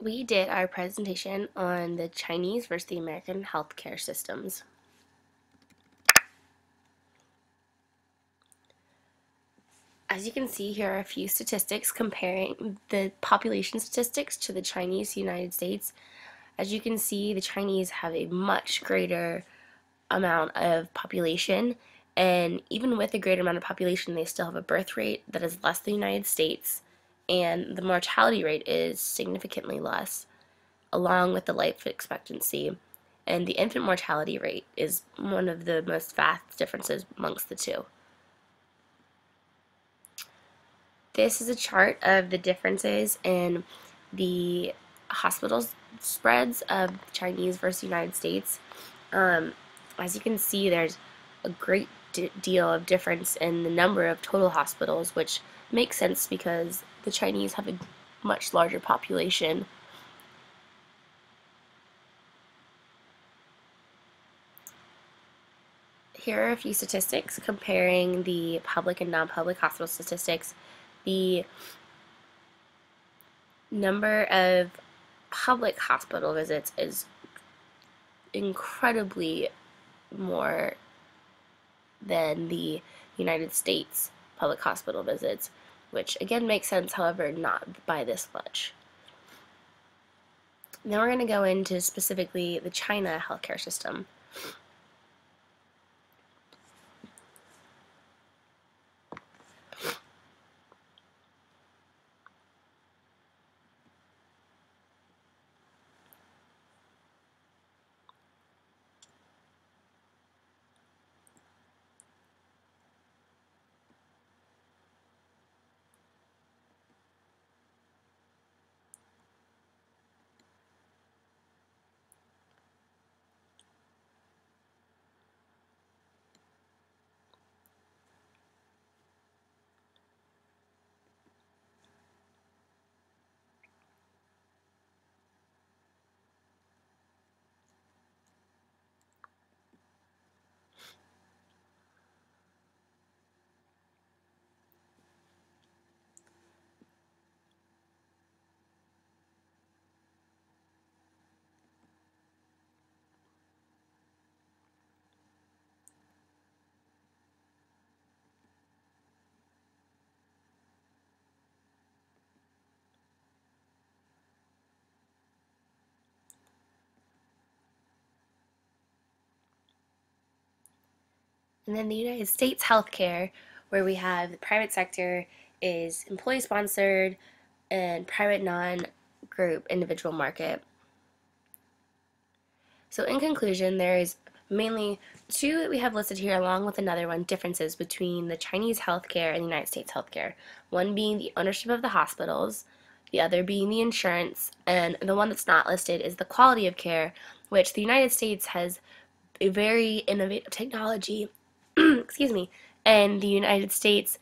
we did our presentation on the Chinese versus the American healthcare systems. As you can see, here are a few statistics comparing the population statistics to the Chinese United States. As you can see, the Chinese have a much greater amount of population, and even with a greater amount of population, they still have a birth rate that is less than the United States, and the mortality rate is significantly less, along with the life expectancy. And the infant mortality rate is one of the most vast differences amongst the two. This is a chart of the differences in the hospital spreads of Chinese versus United States. As you can see, there's a great deal of difference in the number of total hospitals, which makes sense because the Chinese have a much larger population. Here are a few statistics comparing the public and non-public hospital statistics. The number of public hospital visits is incredibly more than the United States public hospital visits, which again makes sense, however, not by this much. Now we're going to go into specifically the China healthcare system. And then the United States healthcare, where we have the private sector is employee sponsored and private non-group individual market. So in conclusion, there is mainly two that we have listed here, along with another one, differences between the Chinese healthcare and the United States healthcare. One being the ownership of the hospitals, the other being the insurance, and the one that's not listed is the quality of care, which the United States has a very innovative technology, excuse me, and the United States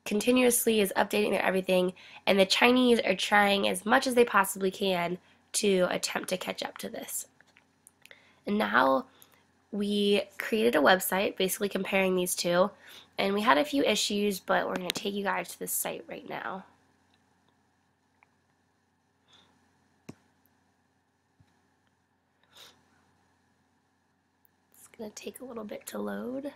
continuously is updating their everything, and the Chinese are trying as much as they possibly can to attempt to catch up to this. And now we created a website basically comparing these two, and we had a few issues, but we're going to take you guys to this site right now. It's going to take a little bit to load.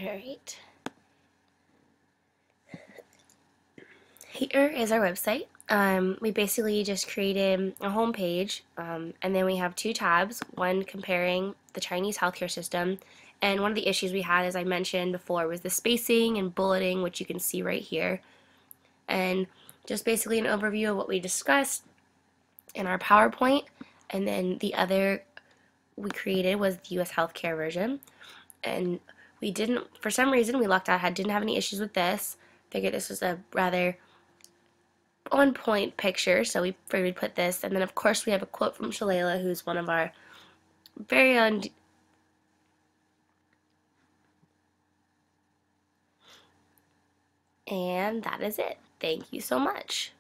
Alright. Here is our website. We basically just created a home page, and then we have two tabs, one comparing the Chinese healthcare system, and one of the issues we had, as I mentioned before, was the spacing and bulleting, which you can see right here, and just basically an overview of what we discussed in our PowerPoint, and then the other we created was the US healthcare version, and we didn't, for some reason, we lucked out, didn't have any issues with this. Figured this was a rather on-point picture, so we figured we'd put this. And then, of course, we have a quote from Shalala, who's one of our very own And that is it. Thank you so much.